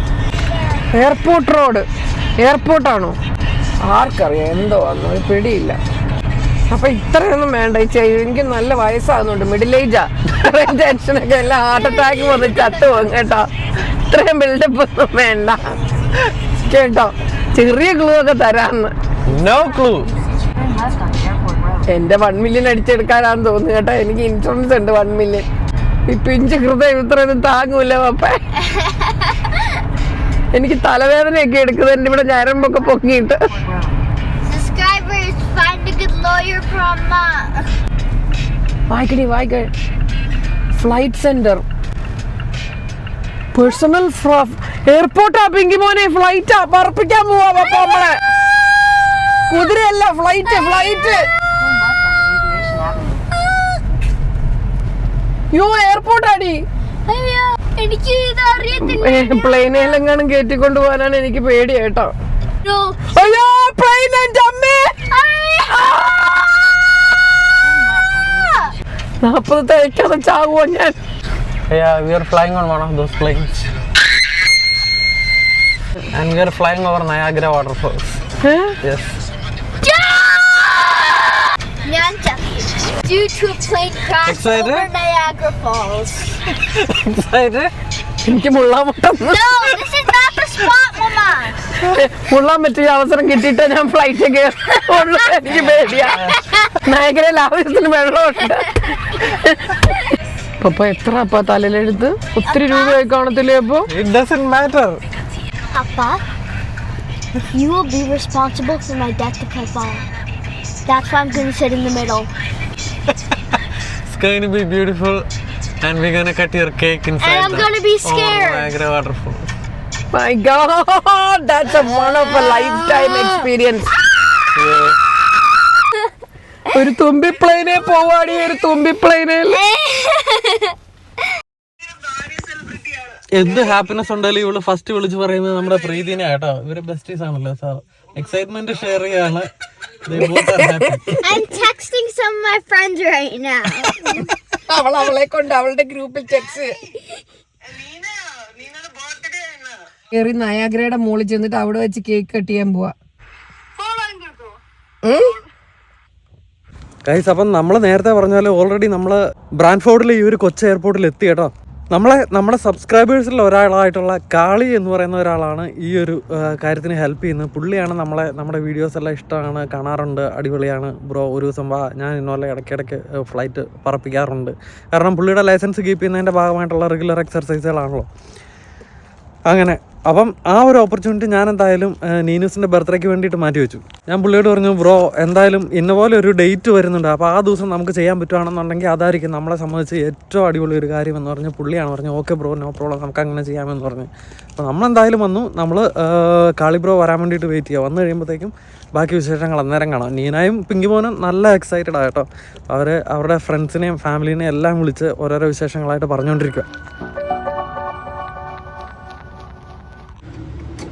എയർപോർട്ട് റോഡ്, എയർപോർട്ടാണോ? ആർക്കറിയാം എന്തോ ആണെന്ന് ഒരു പിടിയില്ല. അപ്പൊ ഇത്രയൊന്നും വേണ്ട. എനിക്ക് നല്ല വയസ്സാകുന്നുണ്ട്, മിഡിൽ ഏജാ. ടെൻഷനൊക്കെ എല്ലാം ഹാർട്ട് അറ്റാക്ക് വന്ന് ചത്തു പോകും കേട്ടോ. ഇത്രയും ബിൽഡപ്പ് ഒന്നും വേണ്ട കേട്ടോ. ചെറിയ ക്ലൂ ഒക്കെ തരാന്ന്. No clue. Turn left on Airport Road. എന്റെ 1 million അടിച്ചെടുക്കാനാന്ന് തോന്നുന്നു കേട്ടോ. എനിക്ക് ഇൻഷുറൻസ് ഉണ്ട് 1 million. ഈ പിഞ്ച് ഹൃദയം ഇത്രയൊന്നും താങ്ങൂല പപ്പ. എനിക്ക് തലവേദനയൊക്കെ എടുക്കുന്നത് എന്റെ ഇവിടെ ഞരമ്പൊക്കെ പൊങ്ങിയിട്ട്. Subscribers, find a good lawyer from വായിക്കടി വായിക്ക. ഫ്ലൈറ്റ് സെന്റർ, പേഴ്സണൽ എയർപോർട്ടാ പിങ്കി മോനെ. ഫ്ലൈറ്റാ, പറപ്പിക്കാൻ പോവാ പപ്പ നമ്മളെ. കുതിരയല്ല, flight flight. Turn left on Aviation Avenue. യോ എയർപോർട്ടാടി. അയ്യോ എനിക്ക് ഇത് അറിയത്തില്ല. പ്ലെയിനിലെങ്ങാനും കയറ്റിക്കൊണ്ട് പോകാനാണ് എനിക്ക് പേടി കേട്ടോ. No. അയ്യോ പ്ലെയിൻ എന്റെ അമ്മേ. 40 തേക്കാതെ ചാവുമോ ഞാൻ? Yeah, we are flying on one of those planes. And we are flying over Niagara waterfalls. Yes. ഞാൻ due to a plane crash Excited? over Niagara Falls. Excited? എനിക്ക് മുള്ളാൻ പറ്റുന്നു. No, this is not the spot, Mama. മുള്ളാൻ പറ്റിയ അവസരം കിട്ടിയിട്ട് ഞാൻ flight കയറുള്ളൂ. എനിക്ക് പേടിയാ. നയഗ്രയിൽ ആവശ്യത്തിന് വെള്ളമുണ്ട്. പപ്പ എത്ര അപ്പ തലയിലെടുത്ത്? ഒത്തിരി രൂപയായി കാണത്തില്ലേ അപ്പൊ? It doesn't matter. Papa, you will be responsible for my death if I fall. That's why I'm going to sit in the middle. It's going to be beautiful, and we're going to cut your cake inside. And I'm gonna be scared. Niagara waterfall. My God, that's a one of a lifetime experience. ഒരു തുമ്പി പ്ലെയിനെ പോവാടി, ഒരു തുമ്പി പ്ലെയിനിൽ. എന്ത് happiness ഉണ്ടെങ്കിലും ഇവള് first വിളിച്ച് പറയുന്നത് നമ്മുടെ പ്രീതിനെ കേട്ടോ. ഇവര് ബെസ്റ്റീസ് ആണല്ലോ സാർ. എക്സൈറ്റ്മെന്റ് ഷെയർ ചെയ്യാണ്. I'm texting some of my friends right now. അവളെ കൊണ്ട് അവളുടെ ഗ്രൂപ്പിൽ ടെക്സ്റ്റ്. കേറി നയാഗ്രയുടെ മുകളിൽ ചെന്നിട്ട് അവിടെ വെച്ച് കേക്ക് കട്ട് ചെയ്യാൻ പോവാ. ഗൈസ്, അപ്പം നമ്മൾ നേരത്തെ പറഞ്ഞ പോലെ ഓൾറെഡി നമ്മൾ ബ്രാൻഫോർഡിൽ ഈ ഒരു കൊച്ചി എയർപോർട്ടിൽ എത്തി കേട്ടോ. നമ്മുടെ സബ്സ്ക്രൈബേഴ്സിൽ ഒരാളായിട്ടുള്ള കാളി എന്ന് പറയുന്ന ഒരാളാണ് ഈ ഒരു കാര്യത്തിന് ഹെൽപ്പ് ചെയ്യുന്നത്. പുള്ളിയാണ് നമ്മുടെ വീഡിയോസ് എല്ലാം ഇഷ്ടമാണ്, കാണാറുണ്ട്, അടിപൊളിയാണ് ബ്രോ, ഒരു ദിവസം വാ, ഞാൻ ഇന്നോലെ ഇടയ്ക്കിടയ്ക്ക് ഫ്ലൈറ്റ് പറപ്പിക്കാറുണ്ട്. കാരണം പുള്ളിയുടെ ലൈസൻസ് കീപ്പ് ചെയ്യുന്നതിൻ്റെ ഭാഗമായിട്ടുള്ള റെഗുലർ എക്സർസൈസുകളാണല്ലോ. അങ്ങനെ അപ്പം ആ ഒരു ഓപ്പർച്യൂണിറ്റി ഞാൻ എന്തായാലും നീനൂസിൻ്റെ ബർത്ത്ഡേക്ക് വേണ്ടിയിട്ട് മാറ്റി വെച്ചു. ഞാൻ പുള്ളിയോട് പറഞ്ഞു, ബ്രോ എന്തായാലും ഇന്ന പോലെ ഒരു ഡേറ്റ് വരുന്നുണ്ട്, അപ്പോൾ ആ ദിവസം നമുക്ക് ചെയ്യാൻ പറ്റുകയാണെന്നുണ്ടെങ്കിൽ അതായിരിക്കും നമ്മളെ സംബന്ധിച്ച് ഏറ്റവും അടിപൊളി ഒരു കാര്യം എന്ന് പറഞ്ഞ് പുള്ളിയാണ് പറഞ്ഞു, ഓക്കെ ബ്രോ, നോ പ്രോബ്ലം, നമുക്ക് അങ്ങനെ ചെയ്യാമെന്ന് പറഞ്ഞു. അപ്പോൾ നമ്മളെന്തായാലും വന്നു. നമ്മൾ കാളി ബ്രോ വരാൻ വേണ്ടിയിട്ട് വെയിറ്റ് ചെയ്യുക. വന്നു കഴിയുമ്പോഴത്തേക്കും ബാക്കി വിശേഷങ്ങൾ അന്നേരം കാണാം. നീനായും പിങ്കിമോനും നല്ല എക്സൈറ്റഡ് ആയിട്ടോ. അവരുടെ ഫ്രണ്ട്സിനെയും ഫാമിലീനെയും എല്ലാം വിളിച്ച് ഓരോരോ വിശേഷങ്ങളായിട്ട് പറഞ്ഞുകൊണ്ടിരിക്കുക.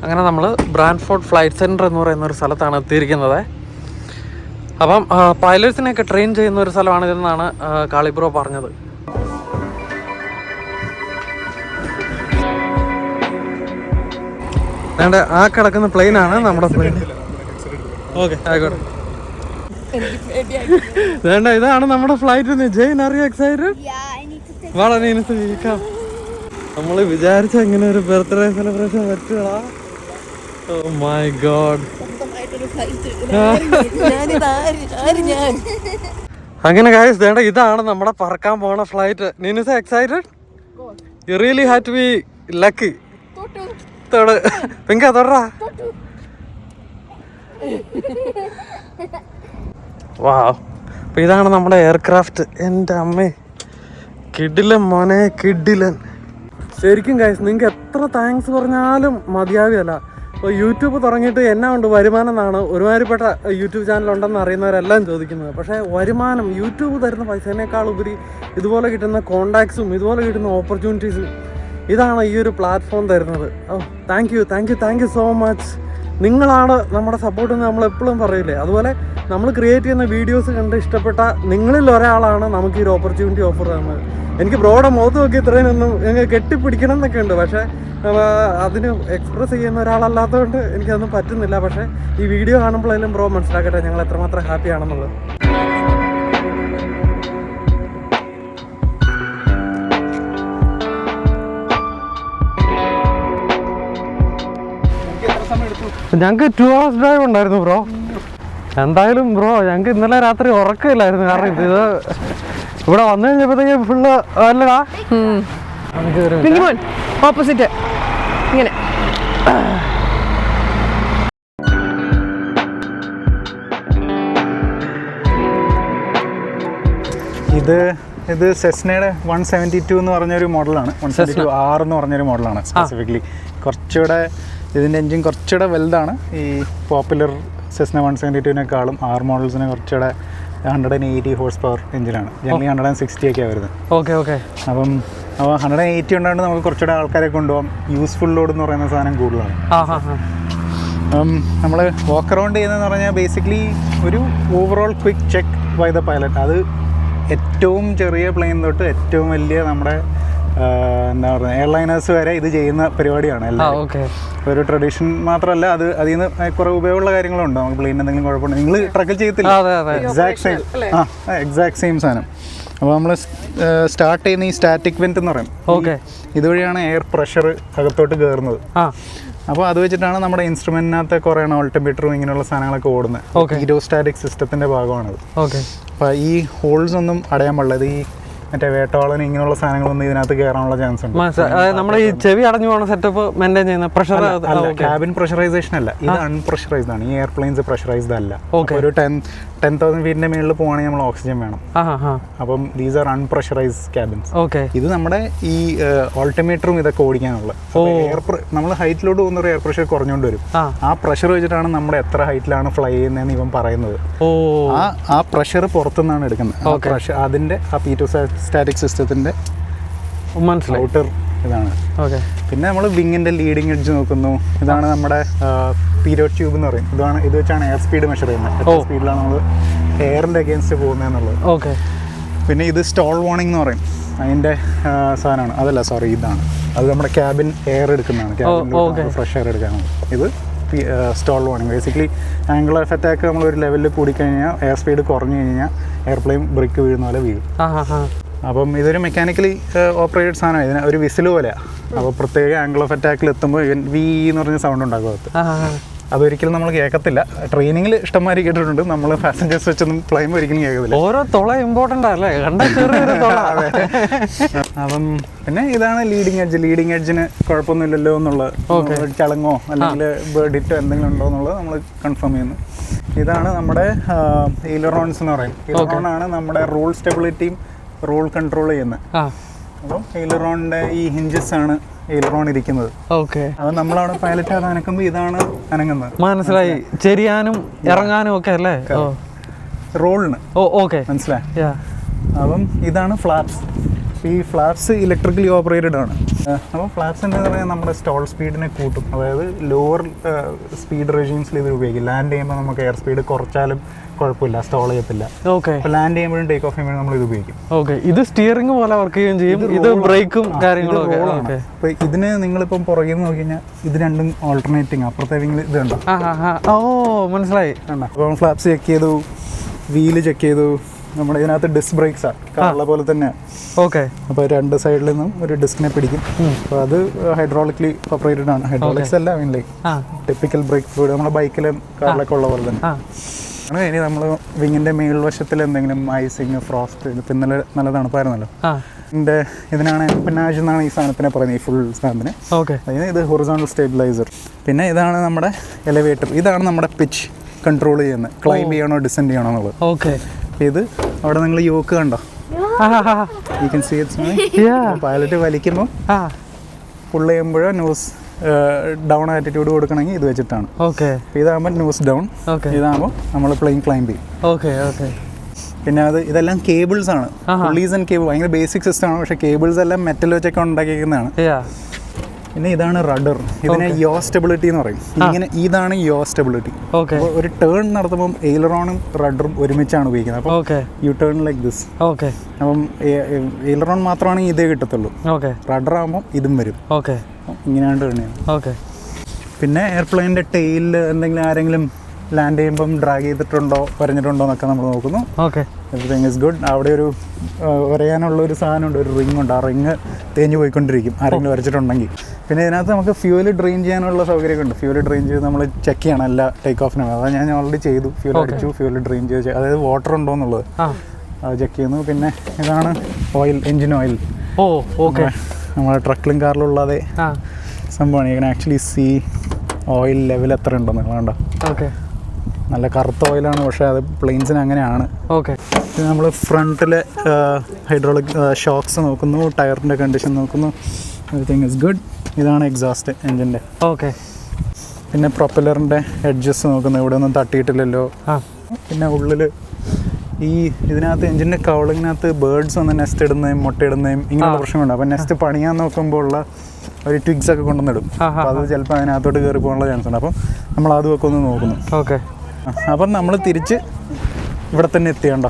അങ്ങനെ നമ്മൾ ബ്രാൻഫോർഡ് ഫ്ലൈറ്റ് സെൻറ്റർ എന്ന് പറയുന്ന ഒരു സ്ഥലത്താണ് എത്തിയിരിക്കുന്നത്. അപ്പം പൈലറ്റ്സിനെയൊക്കെ ട്രെയിൻ ചെയ്യുന്ന ഒരു സ്ഥലമാണിതെന്നാണ് കാളിബ്രോ പറഞ്ഞത്. വേണ്ട, ആ കിടക്കുന്ന പ്ലെയിനാണ് നമ്മുടെ പ്ലെയിൻ. ഓക്കെ, ആയിക്കോട്ടെ. വേണ്ട, ഇതാണ് നമ്മുടെ flight. Jain, are you excited? വളരെ ഇനിക്കാം. നമ്മൾ വിചാരിച്ച ഇങ്ങനെ ഒരു ബർത്ത്ഡേ സെലിബ്രേഷൻ പറ്റുക. Oh my God. അങ്ങനെ ഗൈസ്, വേണ്ട, ഇതാണ് നമ്മുടെ പറക്കാൻ പോണ ഫ്ലൈറ്റ്. നീനൂസ് excited? You really have to be lucky. തൊട് പിങ്ക, തൊടാ. വാവ്. അപ്പം ഇതാണ് നമ്മുടെ എയർക്രാഫ്റ്റ്. എൻ്റെ അമ്മേ, കിഡിലൻ മോനെ, കിഡിലൻ. ശരിക്കും ഗൈസ്, നിങ്ങൾക്ക് എത്ര താങ്ക്സ് പറഞ്ഞാലും മതിയാവില്ല. അപ്പോൾ യൂട്യൂബ് തുടങ്ങിയിട്ട് എന്നാ ഉണ്ട് വരുമാനം എന്നാണ് ഒരുമാതിരിപ്പെട്ട യൂട്യൂബ് ചാനലുണ്ടെന്ന് അറിയുന്നവരെല്ലാം ചോദിക്കുന്നത്. പക്ഷേ വരുമാനം യൂട്യൂബ് തരുന്ന പൈസേനേക്കാൾ ഉപരി ഇതുപോലെ കിട്ടുന്ന കോണ്ടാക്ട്സും ഇതുപോലെ കിട്ടുന്ന ഓപ്പർച്യൂണിറ്റീസും ഇതാണ് ഈ ഒരു പ്ലാറ്റ്ഫോം തരുന്നത്. Thank you so much. നിങ്ങളാണ് നമ്മുടെ സപ്പോർട്ട് എന്ന് നമ്മളെപ്പോഴും പറയില്ലേ, അതുപോലെ നമ്മൾ ക്രിയേറ്റ് ചെയ്യുന്ന വീഡിയോസ് കണ്ട് ഇഷ്ടപ്പെട്ട നിങ്ങളിൽ ഒരാളാണ് നമുക്ക് ഈ ഒരു ഓപ്പർച്യൂണിറ്റി ഓഫർ തന്നത്. എനിക്ക് ബ്രോയുടെ മുഖത്ത് നോക്കി ഇത്രയൊന്നും കെട്ടിപ്പിടിക്കണം എന്നൊക്കെ ഉണ്ട്, പക്ഷേ അതിന് എക്സ്പ്രസ് ചെയ്യുന്ന ഒരാളല്ലാത്തതുകൊണ്ട് എനിക്കതൊന്നും പറ്റുന്നില്ല. പക്ഷേ ഈ വീഡിയോ കാണുമ്പോഴെല്ലാം ബ്രോ മനസ്സിലാക്കട്ടെ ഞങ്ങൾ എത്രമാത്രം ഹാപ്പി ആണെന്നുള്ളത്. ഞങ്ങൾക്ക് 2 hours ഡ്രൈവ് ഉണ്ടായിരുന്നു ബ്രോ. എന്തായാലും ബ്രോ ഞങ്ങൾക്ക് ഇന്നലെ രാത്രി ഉറക്കമില്ലായിരുന്നു, കാരണം ഇത് ഇവിടെ വന്നു കഴിഞ്ഞപ്പോഴത്തേക്ക് ഫുള്ള് അല്ലടാ ഓപ്പോസിറ്റ് ഇങ്ങനെ. ഇത് സെസ്നയുടെ 172 എന്ന് പറഞ്ഞൊരു മോഡലാണ്. 172 R എന്ന് പറഞ്ഞൊരു മോഡലാണ് സ്പെസിഫിക്കലി. കുറച്ചുകൂടെ ഇതിൻ്റെ എൻജിൻ കുറച്ചുകൂടെ വലുതാണ്. ഈ പോപ്പുലർ സെസ്ന 172-നേക്കാളും R മോഡൽസിന് കുറച്ചുകൂടെ 180 ഹോഴ്സ് പവർ എഞ്ചിനാണ്. ജനറലി 160 ഒക്കെയാണ് വരുന്നത്. ഓക്കെ അപ്പം 180 ഉണ്ടായിട്ട് നമുക്ക് കുറച്ചുകൂടെ ആൾക്കാരെ കൊണ്ടുപോകാം. യൂസ്ഫുൾ ലോഡ് എന്ന് പറയുന്ന സാധനം കൂടുതലാണ്. നമ്മൾ വാക്ക് അറൗണ്ട് ചെയ്യുന്നതെന്ന് പറഞ്ഞാൽ ബേസിക്കലി ഒരു overall quick check by the pilot. അത് ഏറ്റവും ചെറിയ പ്ലെയിൻ തൊട്ട് ഏറ്റവും വലിയ നമ്മുടെ എന്താ പറയുക എയർലൈനേഴ്സ് വരെ ഇത് ചെയ്യുന്ന പരിപാടിയാണ് എല്ലാം. ഒരു ട്രഡീഷൻ മാത്രമല്ല, അതിൽ നിന്ന് കുറേ ഉപയോഗമുള്ള കാര്യങ്ങളുണ്ട്. നമുക്ക് പ്ലെയിൻ എന്തെങ്കിലും കുഴപ്പമുണ്ട്, നിങ്ങൾ ട്രക്കിൽ ചെയ്യത്തില്ല, എക്സാക്ട് സെയിം സാധനം. അപ്പോൾ നമ്മൾ സ്റ്റാർട്ട് ചെയ്യുന്ന ഈ സ്റ്റാറ്റിക് വെന്റ് എന്ന് പറയും. ഇതുവഴിയാണ് എയർ പ്രഷർ അകത്തോട്ട് കയറുന്നത്. അപ്പോൾ അത് വെച്ചിട്ടാണ് നമ്മുടെ ഇൻസ്ട്രുമെന്റിനകത്ത് കുറേ ഓൾട്ടിമീറ്ററും ഇങ്ങനെയുള്ള സാധനങ്ങളൊക്കെ ഓടുന്നത്. ഹീരോസ്റ്റാറ്റിക് സിസ്റ്റത്തിന്റെ ഭാഗമാണത്. അപ്പോൾ ഈ ഹോൾസ് ഒന്നും അടയാൻ പാടില്ല. ഈ മറ്റേ വേട്ടവാളന് ഇങ്ങനെയുള്ള സാധനങ്ങളൊന്നും ഇതിനകത്ത് കയറാനുള്ള ചാൻസ് ഉണ്ട്. നമ്മുടെ ഈ ചെവി അടഞ്ഞു പോകുന്ന സെറ്റപ്പ് മെയിൻറ്റെയിൻ ചെയ്യുന്ന പ്രഷർ ക്യാബിൻ പ്രഷറൈസേഷൻ അല്ല, ഇത് അൺപ്രഷറൈസ്ഡ് ആണ്. ഈ എയർപ്ലെയിൻസ് പ്രഷറൈസ്ഡ് അല്ല. ഒരു 10,000 ഫീറ്റിന്റെ മേളിൽ പോവാണെങ്കിൽ നമ്മൾ ഓക്സിജൻ വേണം. അപ്പം ദീസ് ആർ അൺപ്രഷറൈസ്ഡ് ക്യാബിൻസ്. ഇത് നമ്മുടെ ഈ ഓൾട്ടിമീറ്ററും ഇതൊക്കെ ഓടിക്കാനുള്ള നമ്മൾ ഹൈറ്റിലോട്ട് പോകുന്ന ഒരു എയർ പ്രഷർ കുറഞ്ഞുകൊണ്ട് വരും. ആ പ്രഷർ വെച്ചിട്ടാണ് നമ്മുടെ എത്ര ഹൈറ്റിലാണ് ഫ്ലൈ ചെയ്യുന്നതെന്ന് ഇവൻ പറയുന്നത്. ആ പ്രഷർ പുറത്തുനിന്നാണ് എടുക്കുന്നത്. അതിന്റെ ആ പീറ്റോസ്റ്റാറ്റിക് സിസ്റ്റത്തിന്റെ ഔട്ടർ ഇതാണ്. പിന്നെ നമ്മൾ വിങ്ങിന്റെ ലീഡിങ് എഡ്ജ് നോക്കുന്നു. ഇതാണ് നമ്മുടെ പീരിയോഡ് ട്യൂബ് എന്ന് പറയും. ഇത് വെച്ചാണ് എയർ സ്പീഡ് മെഷർ ചെയ്യുന്നത്. എത്ര സ്പീഡിലാണ് നമ്മൾ എയറിന്റെ അഗേൻസ്റ്റ് പോകുന്നതെന്നുള്ളത്. പിന്നെ ഇത് സ്റ്റോൾ വാർണിംഗ് എന്ന് പറയും. അതിന്റെ സാധനമാണ്. അതല്ല, സോറി, ഇതാണ്. അത് നമ്മുടെ ക്യാബിൻ എയർ എടുക്കുന്നതാണ്. ക്യാബിൻ ഫ്രഷ് എയർ എടുക്കാനാണ്. ഇത് stall warning. Basically angle of attack നമ്മൾ ഒരു ലെവലിൽ കൂടിക്കഴിഞ്ഞാൽ എയർ സ്പീഡ് കുറഞ്ഞു കഴിഞ്ഞാൽ എയർപ്ലെയിൻ ബ്രേക്ക് വീഴുന്ന പോലെ വീഴും. അപ്പം ഇതൊരു മെക്കാനിക്കലി ഓപ്പറേറ്റഡ് സാധനമാണ്. ഇതിന് ഒരു വിസിൽ പോലെയാണ്. അപ്പോൾ പ്രത്യേക ആംഗിൾ ഓഫ് അറ്റാക്കിൽ എത്തുമ്പോൾ വി എന്ന് പറഞ്ഞ സൗണ്ട് ഉണ്ടാക്കും അകത്ത്. അതൊരിക്കലും നമ്മൾ കേൾക്കത്തില്ല. ട്രെയിനിങ്ങിൽ ഇഷ്ടംമാതിരി കേട്ടിട്ടുണ്ട്. നമ്മൾ പാസഞ്ചേഴ്സ് വെച്ചൊന്നും ഫ്ലൈം ഒരിക്കലും കേൾക്കത്തില്ല. ഓരോ തുള ഇമ്പോർട്ടൻ്റ് അല്ലേ? അപ്പം പിന്നെ ഇതാണ് ലീഡിങ് എഡ്ജ്. ലീഡിങ് എഡ്ജിന് കുഴപ്പമൊന്നുമില്ലല്ലോ എന്നുള്ളത്, ചളങ്ങോ അല്ലെങ്കിൽ ബേർഡിറ്റോ എന്തെങ്കിലും ഉണ്ടോ എന്നുള്ളത് നമ്മൾ കൺഫേം ചെയ്യുന്നു. ഇതാണ് നമ്മുടെ എയിലറോൺസ് എന്ന് പറയും. എയിലറോൺ ആണ് നമ്മുടെ റോൾ സ്റ്റെബിലിറ്റിയും റോൾ കൺട്രോൾ ചെയ്യുന്നത്. അപ്പം എയിലറോണിന്റെ ഈ ഹിഞ്ചസ് ആണ് എയിലറോൺ ഇരിക്കുന്നത്. അത് നമ്മളവിടെ പൈലറ്റ് അത് അനക്കുമ്പോൾ ഇതാണ് അനങ്ങുന്നത്. മനസ്സിലായി. ചെരിയാനും ഇറങ്ങാനും ഒക്കെ അല്ലേ റോളിന്. മനസ്സിലായി. അപ്പം ഇതാണ് ഫ്ലാപ്സ്. ഈ ഫ്ലാപ്സ് ഇലക്ട്രിക്കലി ഓപ്പറേറ്റഡ് ആണ്. അപ്പോൾ ഫ്ലാപ്സ് എന്ന് പറഞ്ഞാൽ നമ്മുടെ സ്റ്റോൾ സ്പീഡിനെ കൂട്ടും. അതായത് ലോവർ സ്പീഡ് റെജീംസിൽ ഇത് ഉപയോഗിക്കും. ലാൻഡ് ചെയ്യുമ്പോൾ നമുക്ക് എയർ സ്പീഡ് കുറച്ചാലും കുഴപ്പമില്ല, സ്റ്റോൾ ചെയ്യത്തില്ല. അപ്പോൾ ലാൻഡ് ചെയ്യുമ്പോഴും ടേക്ക് ഓഫ് ചെയ്യുമ്പോഴും നമ്മൾ ഇത് ഉപയോഗിക്കും. ഇത് സ്റ്റിയറിംഗ് പോലെ വർക്ക് ചെയ്യുകയും ചെയ്യും. ഇത് ബ്രേക്കും കാര്യങ്ങളും. അപ്പോൾ ഇതിന് നിങ്ങളിപ്പം പുറകിൽ നിന്ന് നോക്കി കഴിഞ്ഞാൽ ഇത് രണ്ടും ഓൾട്ടർനേറ്റിംഗ്. അപ്പുറത്തെ വിങ്ങിൽ ഇത് കണ്ടോ? മനസ്സിലായി. അപ്പം ഫ്ലാപ്സ് ചെക്ക് ചെയ്തു, വീല് ചെക്ക് ചെയ്തു. നമ്മുടെ ഇതിനകത്ത് ഡിസ്ക് ബ്രേക്സാണ്, കാറുള്ള പോലെ തന്നെ. അപ്പോൾ രണ്ട് സൈഡിൽ നിന്നും ഒരു ഡിസ്കിനെ പിടിക്കും. അപ്പോൾ അത് ഹൈഡ്രോളിക്കലി ഓപ്പറേറ്റഡ് ആണ്. ഹൈഡ്രോളിക്സ് അല്ല, മീൻലി ടിപ്പിക്കൽ ബ്രേക്ക് ഫ്ലൂയിഡ് നമ്മുടെ ബൈക്കിലും കാറിലൊക്കെ ഉള്ള പോലെ തന്നെ. ഇനി നമ്മൾ വിങ്ങിൻ്റെ മേൽവശത്തിൽ എന്തെങ്കിലും ഐസിങ്, ഫ്രോസ്റ്റ്, ഇപ്പം ഇന്നലെ നല്ല തണുപ്പായിരുന്നല്ലോ, ഇതിനാണ് എംപനാജ് എന്നാണ് ഈ സാധനത്തിനെ പറയുന്നത്, ഈ ഫുൾ സാധനത്തിന്. ഇത് ഹൊറിസോണ്ടൽ സ്റ്റേബിലൈസർ. പിന്നെ ഇതാണ് നമ്മുടെ എലിവേറ്റർ. ഇതാണ് നമ്മുടെ പിച്ച് കൺട്രോൾ ചെയ്യുന്നത്, ക്ലൈംബ് ചെയ്യണോ ഡിസെൻഡ് ചെയ്യണോ എന്നുള്ളത്. ഇത് അവിടെ നിങ്ങൾ യോക്ക് കണ്ടോ? പൈലറ്റ് വലിക്കുമ്പോൾ പുള്ള് ചെയ്യുമ്പോഴോ നോസ് ഡൗൺ ആറ്റിറ്റ്യൂഡ് കൊടുക്കണമെങ്കിൽ ഇത് വെച്ചിട്ടാണ്. ഓക്കെ. ഇതാകുമ്പോൾ ന്യൂസ് ഡൗൺ, ഇതാകുമ്പോൾ നമ്മൾ പ്ലെയിൻ ക്ലൈംബ് ചെയ്യും. Okay okay. പിന്നെ ഇതെല്ലാം കേബിൾസ് ആണ്, പുള്ളീസ് ആൻഡ് കേബിൾ. ഭയങ്കര ബേസിക് സിസ്റ്റം ആണ്, പക്ഷേ കേബിൾസ് എല്ലാം മെറ്റൽ വെച്ചൊക്കെ ഉണ്ടാക്കിയിരിക്കുന്നതാണ്. പിന്നെ ഇതാണ് റഡർ. ഇതിനെ യോ സ്റ്റെബിലിറ്റി എന്ന് പറയും. ഇതാണ് യോ സ്റ്റെബിലിറ്റി. അപ്പോൾ ഒരു ടേൺ നടത്തുമ്പോൾ എയിലറോണും റഡറും ഒരുമിച്ചാണ് ഉപയോഗിക്കുന്നത്. അപ്പോൾ യു ടേൺ ലൈക്ക് ദിസ്. അപ്പം എയിലറോൺ മാത്രമാണെങ്കിൽ ഇതേ കിട്ടത്തുള്ളൂ. റഡർ ആകുമ്പോൾ ഇതും വരും. ഇങ്ങനെയാണ് ടേൺ ചെയ്യുന്നത്. പിന്നെ എയർപ്ലെയിനിൻ്റെ ടെയിലിൽ എന്തെങ്കിലും ആരെങ്കിലും ലാൻഡ് ചെയ്യുമ്പം ഡ്രാഗ് ചെയ്തിട്ടുണ്ടോ വരഞ്ഞിട്ടുണ്ടോ എന്നൊക്കെ നമ്മൾ നോക്കുന്നു. Everything is good. അവിടെ ഒരു വരയാനുള്ള ഒരു സാധനമുണ്ട്, ഒരു റിംഗ് ഉണ്ട്. ആ റിംഗ് തേഞ്ഞ് പോയിക്കൊണ്ടിരിക്കും ആരെങ്കിലും വരച്ചിട്ടുണ്ടെങ്കിൽ. പിന്നെ ഇതിനകത്ത് നമുക്ക് ഫ്യൂവൽ ഡ്രെയിൻ ചെയ്യാനുള്ള സൗകര്യമൊക്കെ ഉണ്ട്. ഫ്യൂവൽ ഡ്രെയിൻ ചെയ്ത് നമ്മൾ ചെക്ക് ചെയ്യണം എല്ലാ ടേക്ക് ഓഫിനും. അതാണ് ഞാൻ ഓൾറെഡി ചെയ്തു. ഫ്യൂൽ അടിച്ചു, ഫ്യൂൽ ഡ്രെയിൻ ചെയ്ത്, അതായത് വാട്ടർ ഉണ്ടോ എന്നുള്ളത് അത് ചെക്ക് ചെയ്യുന്നു. പിന്നെ ഇതാണ് ഓയിൽ, എൻജിൻ ഓയിൽ. നമ്മുടെ ട്രക്കിലും കാറിലുള്ളതേ സംഭവമാണ്. ഇങ്ങനെ ആക്ച്വലി സീ ഓയിൽ ലെവൽ എത്ര ഉണ്ടെന്ന് കണ്ടോ. നല്ല കറുത്ത ഓയിലാണ്, പക്ഷേ അത് പ്ലെയിൻസിന് അങ്ങനെയാണ്. പിന്നെ നമ്മൾ ഫ്രണ്ടിലെ ഹൈഡ്രോളിക് ഷോക്സ് നോക്കുന്നു, ടയറിൻ്റെ കണ്ടീഷൻ നോക്കുന്നു. Everything is good. ഇതാണ് എക്സോസ്റ്റ് എൻജിൻ്റെ. പിന്നെ പ്രൊപ്പല്ലറിൻ്റെ എഡ്ജസ് നോക്കുന്നു, ഇവിടെ ഒന്നും തട്ടിയിട്ടില്ലല്ലോ. പിന്നെ ഉള്ളിൽ ഇതിനകത്ത് എൻജിൻ്റെ കൗളിങ്ങിനകത്ത് ബേർഡ്സ് ഒന്ന് നെസ്റ്റ് ഇടുന്നതും മുട്ടയിടുന്നതും ഇങ്ങനെയുള്ള പ്രശ്നമുണ്ട്. അപ്പോൾ നെസ്റ്റ് പണിയാൻ നോക്കുമ്പോൾ ഉള്ള ഒരു ട്വിഗ്സ് ഒക്കെ കൊണ്ടുവന്നിടും. അപ്പോൾ അത് ചിലപ്പോൾ അതിനകത്തോട്ട് കയറി പോകാനുള്ള ചാൻസ് ഉണ്ട്. അപ്പം നമ്മൾ അതുമൊക്കെ ഒന്ന് നോക്കുന്നു. അപ്പം നമ്മൾ തിരിച്ച് ഇവിടെ തന്നെ എത്തിയണ്ടോ.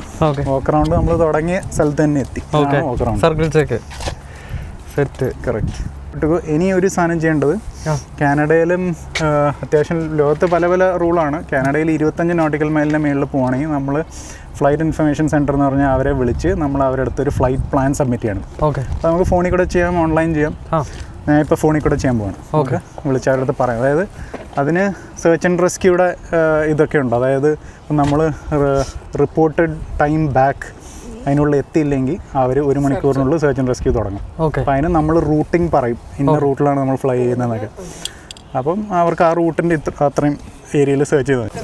വോക്ക് റൗണ്ട് നമ്മൾ തുടങ്ങിയ സ്ഥലത്ത് തന്നെ എത്തി. Walk round circle check set correct. ഇനി ഒരു സാധനം ചെയ്യേണ്ടത്, കാനഡയിലും അത്യാവശ്യം ലോകത്ത് പല പല റൂളാണ്. കാനഡയിൽ 25 നോട്ടിക്കൽ മൈലിൻ്റെ മേളിൽ പോവുകയാണെങ്കിൽ നമ്മൾ ഫ്ലൈറ്റ് ഇൻഫർമേഷൻ സെൻറ്റർ എന്ന് പറഞ്ഞാൽ അവരെ വിളിച്ച് നമ്മൾ അവരുടെ അടുത്തൊരു ഫ്ലൈറ്റ് പ്ലാൻ സബ്മിറ്റ് ചെയ്യണം. അപ്പോൾ നമുക്ക് ഫോണിൽ കൂടെ ചെയ്യാം, ഓൺലൈൻ ചെയ്യാം. ഞാൻ ഇപ്പോൾ ഫോണിൽ കൂടെ ചെയ്യാൻ പോവാണ്. വിളിച്ച് അവരുടെ അടുത്ത് പറയാം. അതായത് അതിന് സെർച്ച് ആൻഡ് റെസ്ക്യൂയുടെ ഇതൊക്കെ ഉണ്ട്. അതായത് നമ്മൾ റിപ്പോർട്ടഡ് ടൈം ബാക്ക് അതിനുള്ളിൽ എത്തിയില്ലെങ്കിൽ അവർ 1 മണിക്കൂറിനുള്ളിൽ സെർച്ച് ആൻഡ് റെസ്ക്യൂ തുടങ്ങും. അപ്പോൾ അതിന് നമ്മൾ റൂട്ടിങ് പറയും, ഇന്ന റൂട്ടിലാണ് നമ്മൾ ഫ്ലൈ ചെയ്യുന്നതെന്നൊക്കെ. അപ്പം അവർക്ക് ആ റൂട്ടിൻ്റെ അത്രയും ഏരിയയിൽ സെർച്ച് ചെയ്താൽ മതി.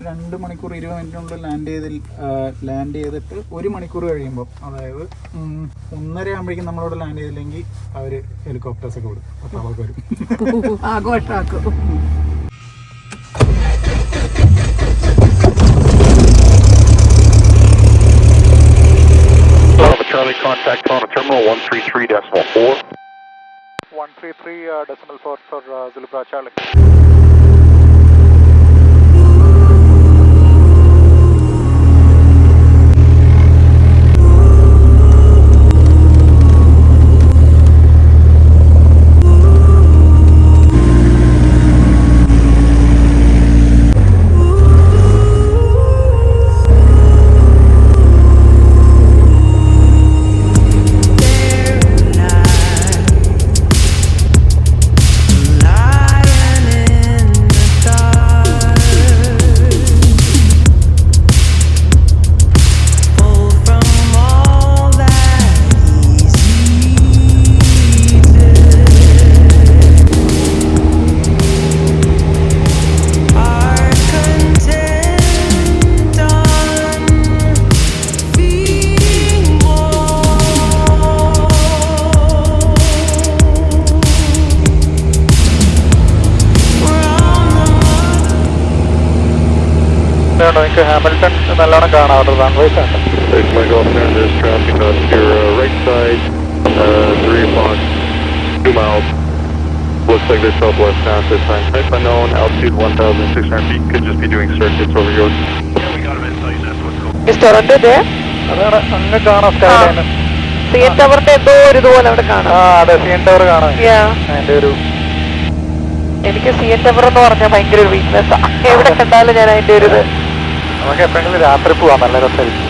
രണ്ട് മണിക്കൂർ 20 മിനിറ്റിനുള്ളിൽ ലാൻഡ് ചെയ്തിട്ട് 1 മണിക്കൂർ കഴിയുമ്പോൾ, അതായത് 1:30 ആകുമ്പോഴേക്കും നമ്മളോട് ലാൻഡ് ചെയ്തില്ലെങ്കിൽ അവർ ഹെലികോപ്റ്റേഴ്സൊക്കെ വിടും. അപ്പോൾ അവർക്ക് വരും, ആഘോഷമാക്കും. Charlie, contact on a terminal 133.4. 133.4 for Zulu Charlie. നിങ്ങൾക്ക് ഹാമിൽട്ടൺ നല്ലോണം കാണാം. റൺവേസ് ആണ്. There's traffic on your right side, 3 o'clock, 2 miles. Looks like they're southwest now at this time. Type unknown, altitude 1,600 feet. Could just be doing circuits over yours. Yeah, we got him inside. That's what's going on. Is Toronto there? അതാണ് അങ്ങ് കാണാം. Skyline CN ടവറിന്റെ എന്തോ ഒരു ഇതുപോലെ അവിടെ കാണാം. അതെ, CN tower കാണാം. അതിന്റെ ഒരു എനിക്ക് CN ടവർ എന്ന് പറഞ്ഞാൽ ഭയങ്കര ഒരു വീക്ക്നെസ്. എവിടെ കണ്ടാലും ഞാൻ അതിന്റെ ഒരു ഇത്. നമുക്ക് എപ്പോഴെങ്കിലും രാത്രി പോവാം, നല്ല രസമായിരിക്കും.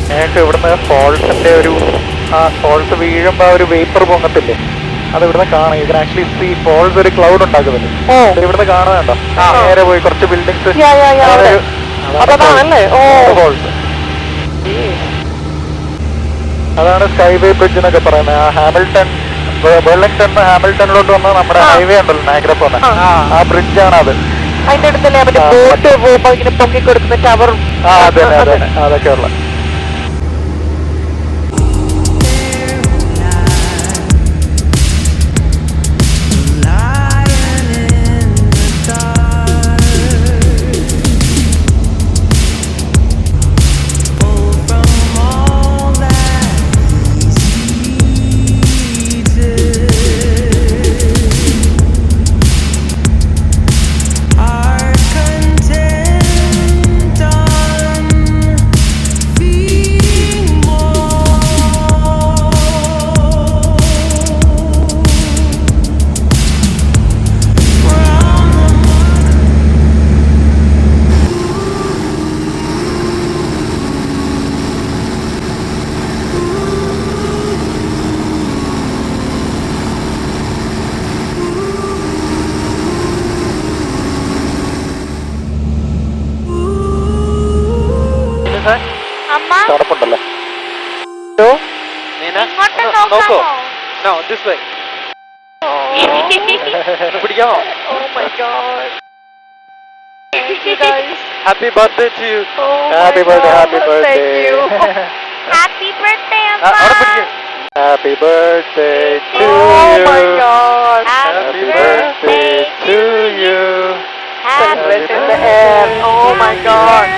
ഞങ്ങൾക്ക് ഇവിടുന്ന് ഫോൾസിന്റെ ഒരു ഫോൾസ് വീഴുമ്പോൾ ഒരു വേപ്പർ പൊങ്ങത്തില്ലേ, അത് ഇവിടുന്ന് കാണാം. ഇതിന് ആക്ച്വലി സീ ഫോൾസ് ഒരു ക്ലൗഡ് ഉണ്ടാക്കുന്നുണ്ട്. ഇവിടുന്ന് കാണാനുണ്ടോ? നേരെ പോയി കുറച്ച് ബിൽഡിങ്സ്. ഫോൾസ് അതാണ് സ്കൈവേ ബ്രിഡ്ജ് എന്നൊക്കെ പറയുന്നത്. ഹാമിൽട്ടൺ, വെർലിംഗ്ടൺ ഹാമിൽട്ടണിലോട്ട് വന്ന നമ്മുടെ ഹൈവേ ഉണ്ടല്ലോ നയാഗ്ര ഫോൾസ്, ആ ബ്രിഡ്ജാണ് അത്. അതിന്റെ അടുത്തല്ലേ മറ്റേ ബോട്ട് പോകുമ്പോ ഇങ്ങനെ പൊക്കി കൊടുക്കുന്ന ടവർ? അതെ അതൊക്കെ ഉള്ള. തണുപ്പുണ്ടല്ലേ? പിടിക്കാമോ? Happy birthday to you. Happy birthday. Happy birthday. Happy birthday, happy birthday to you. Happy birthday to you. Oh my god.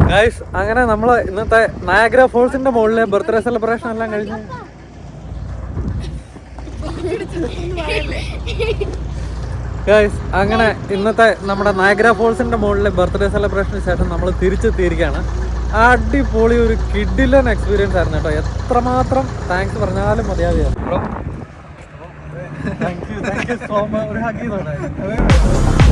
Guys, അങ്ങനെ നമ്മൾ ഇന്നത്തെ നയാഗ്ര ഫോൾസിന്റെ മുകളിലെ ബർത്ത്ഡേ സെലിബ്രേഷൻ എല്ലാം കഴിഞ്ഞു. ഗൈസ്, അങ്ങനെ ഇന്നത്തെ നമ്മുടെ നയാഗ്ര ഫോൾസിന്റെ മുകളിലെ ബർത്ത്ഡേ സെലിബ്രേഷന് ശേഷം നമ്മൾ തിരിച്ചെത്തിയിരിക്കുകയാണ്. അടിപൊളി ഒരു കിഡിലൻ എക്സ്പീരിയൻസ് ആയിരുന്നു കേട്ടോ. എത്രമാത്രം താങ്ക്സ് പറഞ്ഞാലും മതിയാവില്ല. Thank you so much. ഒരു ഹഗ് ചെയ്തോട്ടെ.